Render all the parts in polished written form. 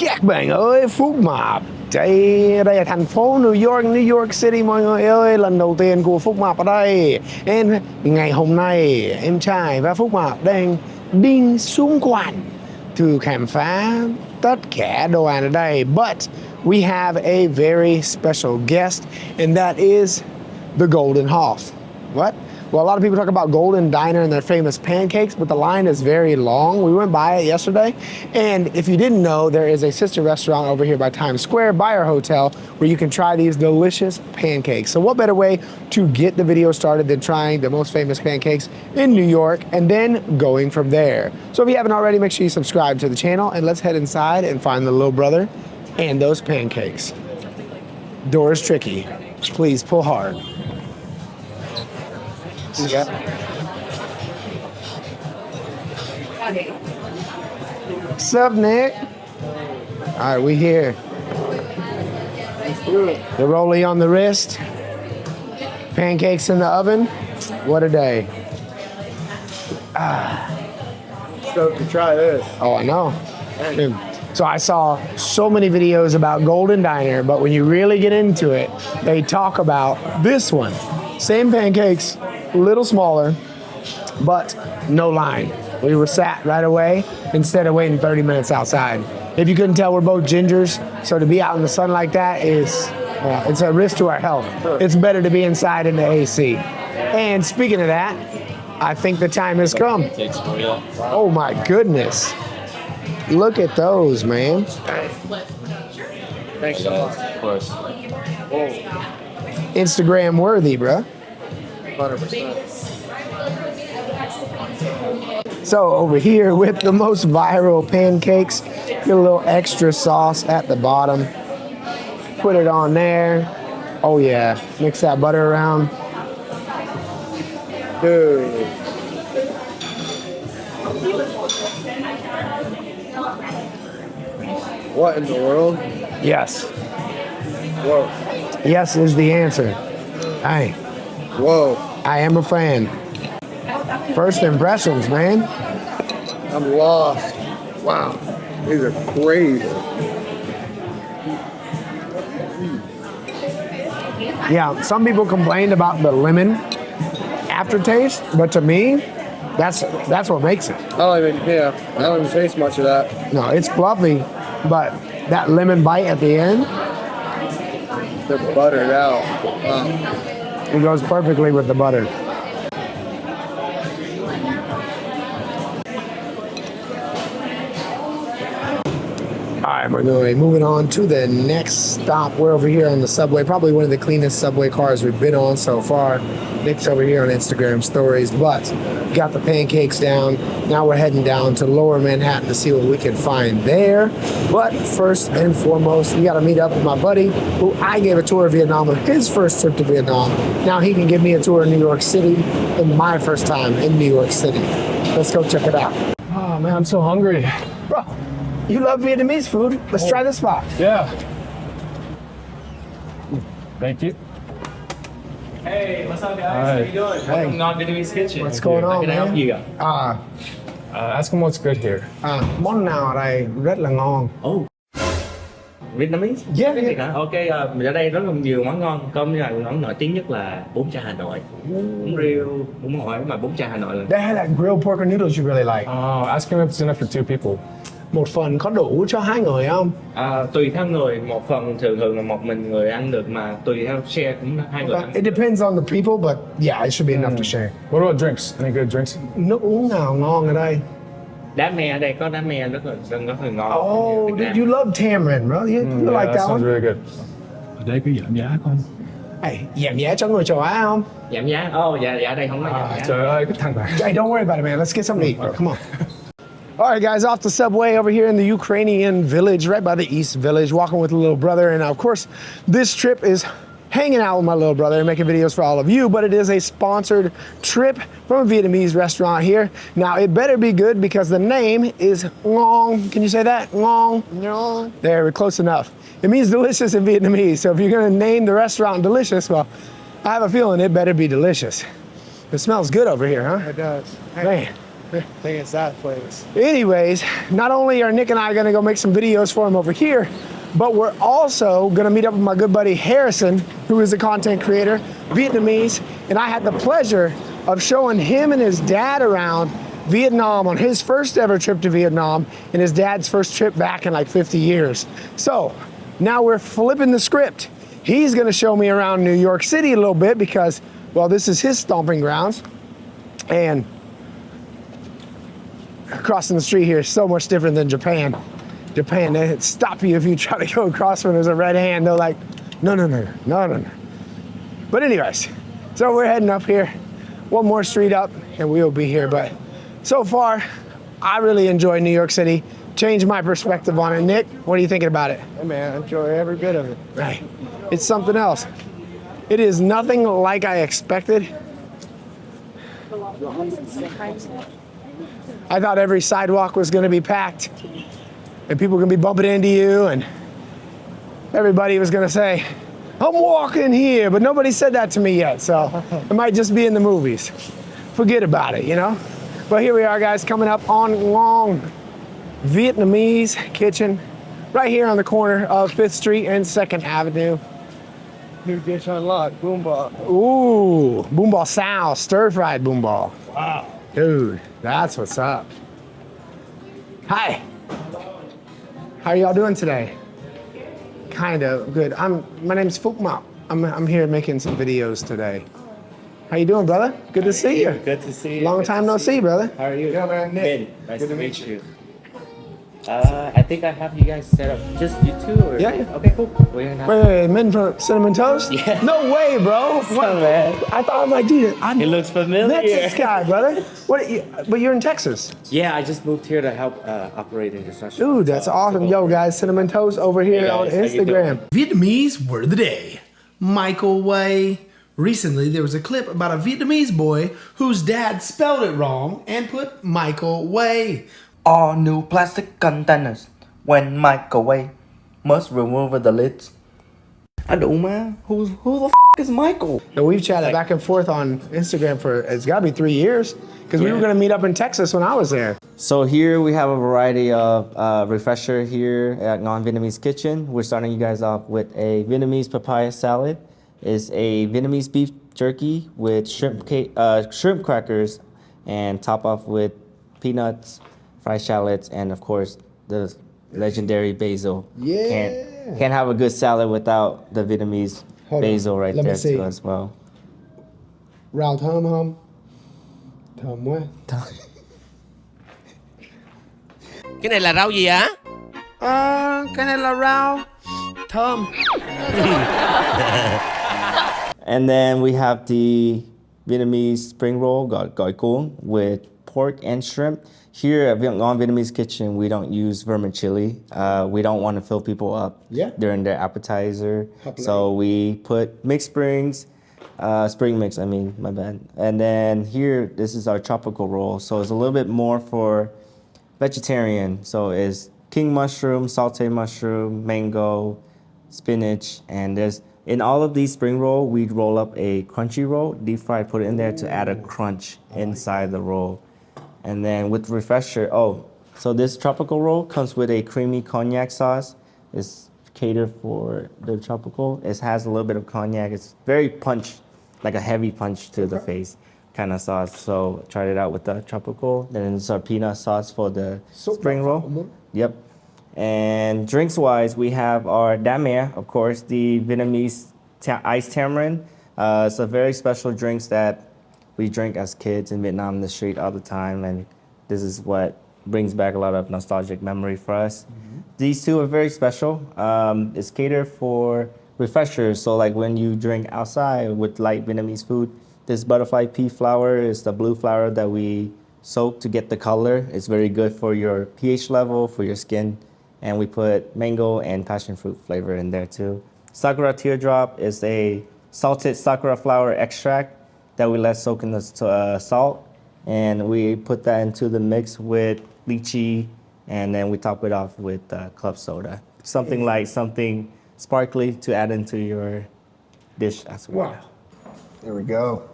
Các bạn ơi, Phúc Mập. Đây là thành phố New York City mọi người ơi. Lần đầu tiên của Phúc Mập ở đây. Ngày hôm nay em trai và Phúc Mập đang đi xung quanh to khám phá tất cả đồ ăn ở đây. But we have a very special guest, and that is the Golden Half. What? Well, a lot of people talk about Golden Diner and their famous pancakes, but the line is very long. We went by it yesterday, and if you didn't know, there is a sister restaurant over here by Times Square, by our hotel, where you can try these delicious pancakes. So what better way to get the video started than trying the most famous pancakes in New York and then going from there. So if you haven't already, make sure you subscribe to the channel, and let's head inside and find the little brother and those pancakes. Door is tricky. Please pull hard. Yeah. What's up, Nick? All right, we here. The rollie on the wrist. Pancakes in the oven. What a day. Stoked to try this. Oh, I know. Dude. So I saw so many videos about Golden Diner, but when you really get into it, they talk about this one. Same pancakes, a little smaller, but no line. We were sat right away instead of waiting 30 minutes outside. If you couldn't tell, we're both gingers, so to be out in the sun like that is, it's a risk to our health. It's better to be inside in the AC. And speaking of that, I think the time has come. Oh my goodness. Look at those, man. Thanks so much. Of course. Instagram worthy, bruh. 100%. So over here with the most viral pancakes, get a little extra sauce at the bottom. Put it on there. Oh yeah, mix that butter around. Dude. What in the world? Yes. Whoa. Yes is the answer. Hey, Whoa. I am a fan. First impressions, man. I'm lost. Wow. These are crazy. Yeah, some people complained about the lemon aftertaste, but to me, that's what makes it. I don't even taste much of that. No, it's fluffy, but that lemon bite at the end, They're buttered out. Wow. it goes perfectly with the butter. All right, mọi người, moving on to the next stop. We're over here on the subway, probably one of the cleanest subway cars we've been on so far. Nick's over here on Instagram stories, but got the pancakes down. Now we're heading down to Lower Manhattan to see what we can find there. But first and foremost, we got to meet up with my buddy, who I gave a tour of Vietnam on his first trip to Vietnam. Now he can give me a tour of New York City in my first time in New York City. Let's go check it out. Oh man, I'm so hungry. Bro, you love Vietnamese food. Let's try this spot. Yeah. Thank you. Hey, what's up, guys? Hi. How you doing? Hey. Welcome to Ngon Vietnamese Kitchen. What's going How on, can I help man? you? Ask him what's good here. Món nào ở đây rất là ngon. Oh, Vietnamese? Yeah, Tiếng yeah. Việt hả? Ok, ở đây rất là nhiều món ngon. Công như là món nổi tiếng nhất là bún chả Hà Nội. Bún riêu, bún hỏi mà bún chả Hà Nội là. They had that grilled pork and noodles you really like. Oh, ask him if it's enough for 2 people. Một phần có đủ cho 2 người không? Tùy theo người, một phần thường là một mình người ăn được mà tùy theo share cũng 2 người ăn. It depends on the people, but yeah, it should be enough to share. What about drinks? Any good drinks? Nước uống nào ngon ở đây? Đá me ở đây có đá me rất là ngon. Oh, Việt Nam. you love tamarind, bro. You Yeah, like that that sounds one? really good. Ở đây có giảm giá không? Hey, giảm giá cho người châu Á không? Giảm giá? Dạ ở đây không có giảm giá. Trời ơi, cái thằng này. Hey, don't worry about it, man. Let's get something to eat, bro. Come on. All right, guys, off the subway over here in the Ukrainian village, right by the East Village, walking with a little brother. And of course, this trip is hanging out with my little brother and making videos for all of you, but it is a sponsored trip from a Vietnamese restaurant here. Now, it better be good because the name is Ngon. Can you say that? Ngon? No. There, we're close enough. It means delicious in Vietnamese. So if you're gonna name the restaurant Delicious, well, I have a feeling it better be delicious. It smells good over here, huh? It does. Hey, Man, I think it's that place. Anyways, not only are Nick and I gonna go make some videos for him over here, but we're also gonna meet up with my good buddy Harrison, who is a content creator, Vietnamese, and I had the pleasure of showing him and his dad around Vietnam on his first ever trip to Vietnam and his dad's first trip back in like 50 years. So now we're flipping the script. He's gonna show me around New York City a little bit because, well, this is his stomping grounds. And crossing the street here is so much different than Japan. Japan, they stop you if you try to go across when there's a red hand. They're like, no, no, no, no, no, no. But anyways, so we're heading up here. One more street up and we'll be here. But so far, I really enjoy New York City. Changed my perspective on it. Nick, what are you thinking about it? Hey man, I enjoy every bit of it. Right. It's something else. It is nothing like I expected. I thought every sidewalk was gonna be packed and people were gonna be bumping into you and everybody was gonna say, I'm walking here, but nobody said that to me yet, so it might just be in the movies. Forget about it, you know? But here we are, guys, coming up on Ngon Vietnamese kitchen, right here on the corner of 5th Street and 2nd Avenue. New dish unlocked, boom ball. Ooh, boom ball sao, stir-fried boom ball. Wow. Dude, that's what's up. Hi. How are y'all doing today? Kind of good. My name's Phuc Mạo. I'm here making some videos today. How you doing, brother? Good to see you. Good to see you. Long time no see, brother. How are you? Yeah, man, Nick. Ben, nice Good to meet you. I think I have you guys set up. Just you two? Or? Yeah, yeah. Okay, cool. We're gonna have Wait, men from Cinnamon Toast? Yeah. No way, bro. What, man? I thought I might do that. I He looks familiar. met this guy, brother. But you're in Texas. Yeah, I just moved here to help operate in this restaurant. Dude, that's awesome. Yo, guys, Cinnamon Toast over here Hey, on guys, how you Instagram. Vietnamese word of the day, Michael Way. Recently, there was a clip about a Vietnamese boy whose dad spelled it wrong and put Michael Way. All new plastic containers when microwave must remove the lids. I don't man. Who the is Michael? No, we've chatted back and forth on Instagram for, it's gotta be 3 years, because we were gonna meet up in Texas when I was there. So here we have a variety of refresher here at Ngon Vietnamese Kitchen. We're starting you guys off with a Vietnamese papaya salad. It's a Vietnamese beef jerky with shrimp crackers and top off with peanuts, fried shallots, and of course the legendary basil. Yeah. Can't have a good salad without the Vietnamese Hold on. basil right Let me there see. too as well. Rau thơm không? Thơm quá. Cái này là rau gì á? Cái này là rau thơm. And then we have the Vietnamese spring roll, gỏi cuốn, with pork and shrimp. Here at Ngon Vietnamese Kitchen, we don't use vermicelli. We don't want to fill people up during their appetizer. So we put mixed spring mix, my bad. And then here, this is our tropical roll. So it's a little bit more for vegetarian. So it's king mushroom, sauteed mushroom, mango, spinach, and in all of these spring roll, we'd roll up a crunchy roll, deep fried, put it in there to add a crunch inside the roll. And then with refresher, so this tropical roll comes with a creamy cognac sauce. It's catered for the tropical. It has a little bit of cognac. It's very punch, like a heavy punch to the face kind of sauce. So tried it out with the tropical. Then it's our peanut sauce for the spring roll. Yep. And drinks-wise, we have our Đá Mè, of course, the Vietnamese iced tamarind. It's a very special drink that we drink as kids in Vietnam in the street all the time, and this is what brings back a lot of nostalgic memory for us. These two are very special. It's catered for refreshers, so like when you drink outside with light Vietnamese food, this butterfly pea flower is the blue flower that we soak to get the color. It's very good for your pH level, for your skin. And we put mango and passion fruit flavor in there too. Sakura teardrop is a salted sakura flower extract that we let soak in the salt. And we put that into the mix with lychee, and then we top it off with club soda. Something sparkly to add into your dish as well. Wow. There we go.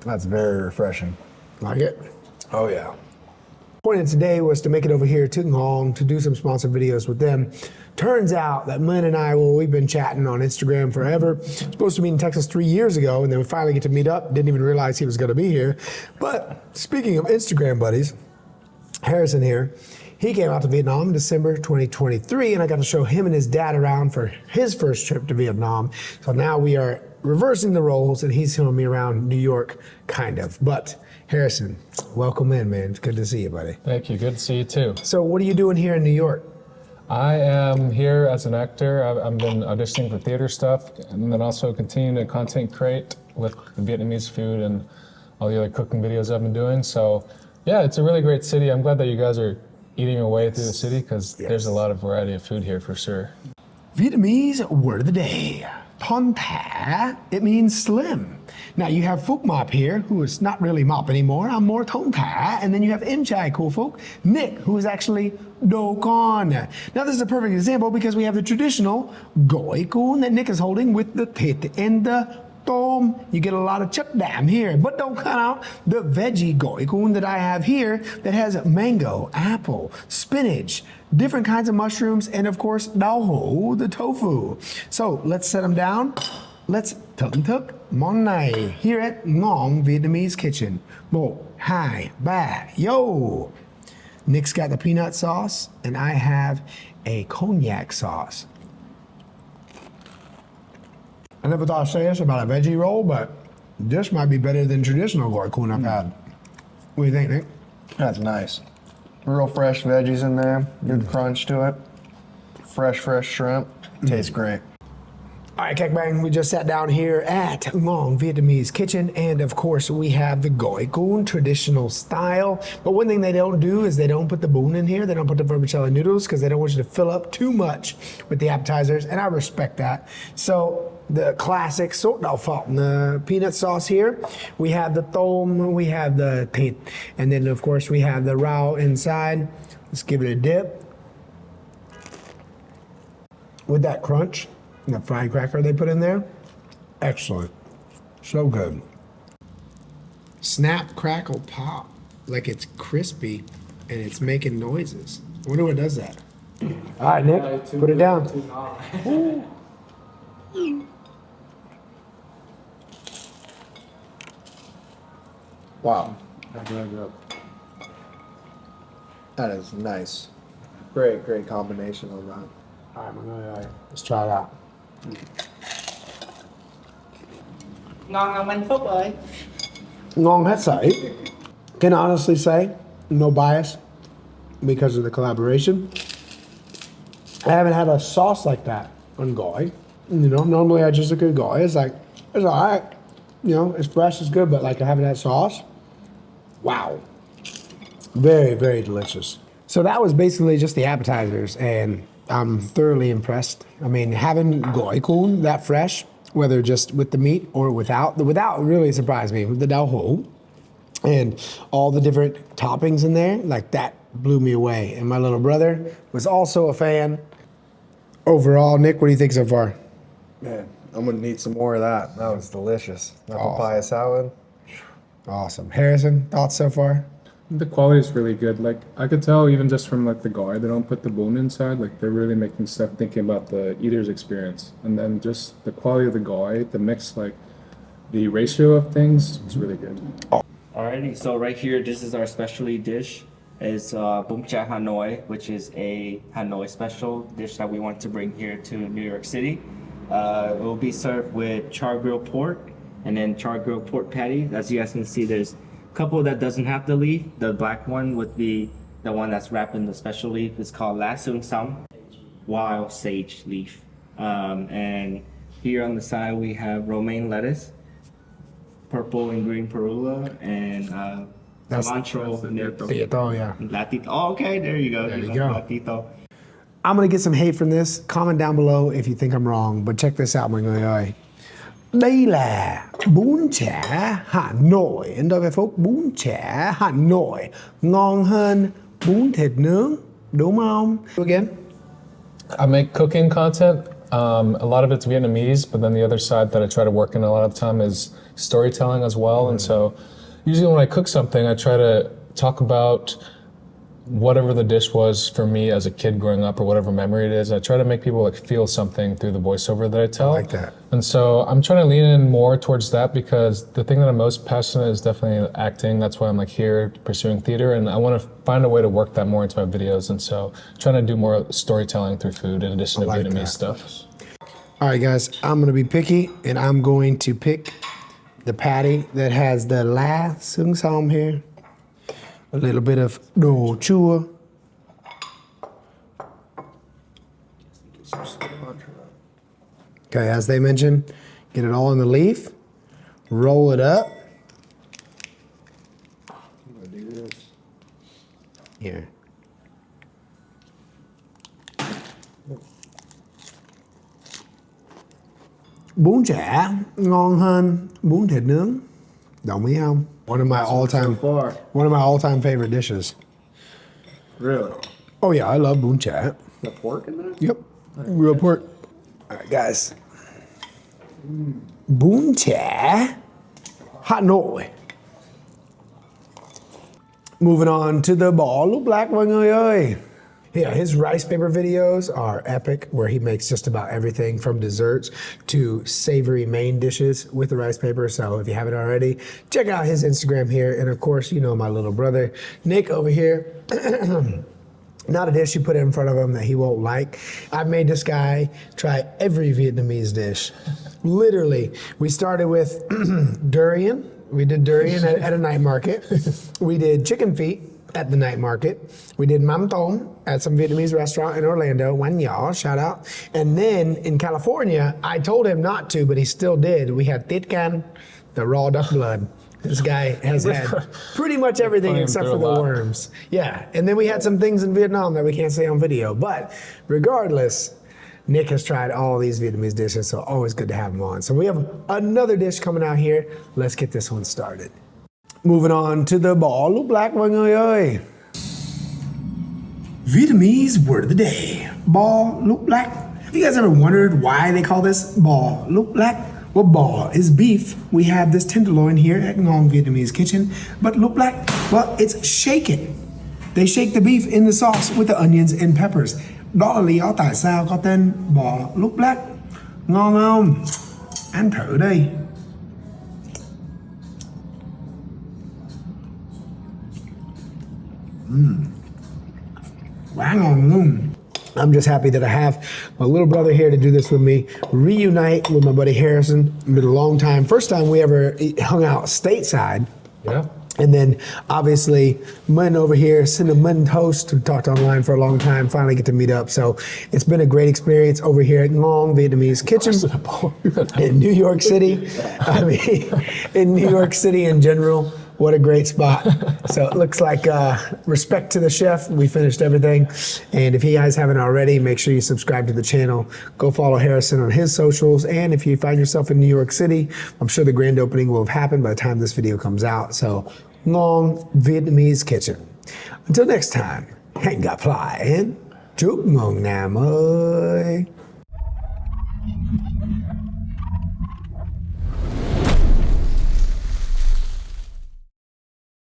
That's very refreshing. Like it? Oh yeah. Point of today was to make it over here to Ngon to do some sponsored videos with them. Turns out that Min and I, well, we've been chatting on Instagram forever. Supposed to meet in Texas 3 years ago, and then we finally get to meet up. Didn't even realize he was going to be here. But speaking of Instagram buddies, Harrison here, he came out to Vietnam in December 2023, and I got to show him and his dad around for his first trip to Vietnam. So now we are reversing the roles, and he's showing me around New York, kind of. But Harrison, welcome in, man. It's good to see you, buddy. Thank you. Good to see you too. So what are you doing here in New York? I am here as an actor. I've been auditioning for theater stuff, and then also continuing to content create with the Vietnamese food and all the other cooking videos I've been doing. So yeah, it's a really great city. I'm glad that you guys are eating your way through the city because there's a lot of variety of food here for sure. Vietnamese word of the day. Thon thả, it means slim. Now you have Phúc Mop here, who is not really Mop anymore. I'm more Thon thả. And then you have Em Chai Cool Folk, Nick, who is actually Do Con. Now this is a perfect example because we have the traditional Gỏi Cuốn that Nick is holding with the thịt and the tôm. You get a lot of chất đạm here, but don't cut out the veggie Gỏi Cuốn that I have here that has mango, apple, spinach, different kinds of mushrooms, and of course, đau hũ, the tofu. So let's set them down. Let's thưởng thức món này here at Ngon Vietnamese Kitchen. 1, 2, 3, yo! Nick's got the peanut sauce, and I have a cognac sauce. I never thought I'd say this about a veggie roll, but this might be better than traditional Gỏi Cuốn I've had. What do you think, Nick? That's nice. Real fresh veggies in there. Good crunch to it. Fresh shrimp. Tastes great. All right, Kek Bang, we just sat down here at Ngon Vietnamese Kitchen, and of course we have the Gỏi Cuốn traditional style. But one thing they don't do is they don't put the bún in here. They don't put the vermicelli noodles because they don't want you to fill up too much with the appetizers, and I respect that. So the classic sốt đậu phộng, the peanut sauce here. We have the tôm, we have the thịt, and then of course we have the rau inside. Let's give it a dip. With that crunch. And the fried cracker they put in there, excellent, so good. Snap, crackle, pop, like it's crispy and it's making noises. I wonder what does that. All right, Nick, put it down. Wow. That is nice. Great combination on that. All right, let's try it out. Ngon không anh Phúc ơi? Ngon hết sảy. Can honestly say, no bias, because of the collaboration. I haven't had a sauce like that on gỏi. You know, normally I just look at gỏi. It's like, it's all right. You know, it's fresh, it's good, but like I haven't had sauce. Wow. Very delicious. So that was basically just the appetizers, and I'm thoroughly impressed. I mean, having Gỏi Cuốn that fresh, whether just with the meat or without, the without really surprised me with the đau hũ and all the different toppings in there, like that blew me away. And my little brother was also a fan. Overall, Nick, what do you think so far? Man, I'm gonna need some more of that. That was delicious. That papaya salad. Awesome. Harrison, thoughts so far? The quality is really good. Like I could tell even just from like the gỏi, they don't put the bone inside. Like they're really making stuff thinking about the eater's experience. And then just the quality of the gỏi, the mix, like the ratio of things is really good. Alrighty, so right here, this is our specialty dish. It's bún chả Hanoi, which is a Hanoi special dish that we want to bring here to New York City. It will be served with char grilled pork and then char grilled pork patty. As you guys can see, there's a couple that doesn't have the leaf. The black one would be the one that's wrapped in the special leaf. It's called La Sung Sam, wild sage leaf. And here on the side, we have romaine lettuce, purple and green perula, and cilantro. Tito, yeah. Latito. Oh, okay, there you go. There you go. Latito. I'm gonna get some hate from this. Comment down below if you think I'm wrong, but check this out mọi người ơi. Đây là bún chả Hà Nội. Đối với Phúc, bún chả Hà Nội ngon hơn bún thịt nướng, đúng không? Again? I make cooking content. A lot of it's Vietnamese, but then the other side that I try to work in a lot of the time is storytelling as well. And so usually when I cook something, I try to talk about whatever the dish was for me as a kid growing up or whatever memory it is. I try to make people like feel something through the voiceover that I tell. I like that. And so I'm trying to lean in more towards that because the thing that I'm most passionate is definitely acting. That's why I'm like here pursuing theater, and I want to find a way to work that more into my videos. And so trying to do more storytelling through food in addition to like Vietnamese that. stuff. All right, guys, I'm gonna be picky, and I'm going to pick the patty that has the la sung som here. A little bit of đồ chua. Okay, as they mentioned, get it all in the leaf, roll it up. I'm gonna do this. Here. Bún chả ngon hơn bún thịt nướng. Đồng ý không? One of my all-time favorite dishes. Really? Oh yeah, I love bún chả. The pork in there? Yep, real pork. All right, guys. Bún chả Hà Nội. Moving on to the bò lúc lác mọi người ơi. Yeah, his rice paper videos are epic, where he makes just about everything from desserts to savory main dishes with the rice paper. So if you haven't already, check out his Instagram here. And of course, you know my little brother, Nick over here. Not a dish you put in front of him that he won't like. I've made this guy try every Vietnamese dish. Literally, we started with durian. We did durian at a night market. We did chicken feet at the night market. We did mắm tôm at some Vietnamese restaurant in Orlando, Quán Nhỏ, shout out. And then in California, I told him not to, but he still did. We had tiết can, the raw duck blood. This guy has had pretty much everything except for the worms. Yeah, and then we had some things in Vietnam that we can't say on video. But regardless, Nick has tried all these Vietnamese dishes, so always good to have him on. So we have another dish coming out here. Let's get this one started. Moving on to the bò lúc lác mọi người ơi. Vietnamese word of the day, bò lúc lác. Have you guys ever wondered why they call this bò lúc lác? Well, bò is beef. We have this tenderloin here at Ngon Vietnamese kitchen. But lúc lác, well, it's shaken. They shake the beef in the sauce with the onions and peppers. Đó là lý do tại sao có tên bò lúc lác. Ngon không? Ăn thử đây. Quá ngon luôn. I'm just happy that I have my little brother here to do this with me. Reunite with my buddy Harrison. It's been a long time. First time we ever hung out stateside. Yeah. And then obviously Mun over here, Cinnamon Toast, who talked online for a long time, finally get to meet up. So it's been a great experience over here at Ngon Vietnamese Kitchen in New York City. I mean, in New York City in general. What a great spot. So it looks like respect to the chef. We finished everything. And if you guys haven't already, make sure you subscribe to the channel. Go follow Harrison on his socials. And if you find yourself in New York City, I'm sure the grand opening will have happened by the time this video comes out. So Ngon Vietnamese Kitchen. Until next time, hẹn gặp lại. Chúc ngon Nam ơi.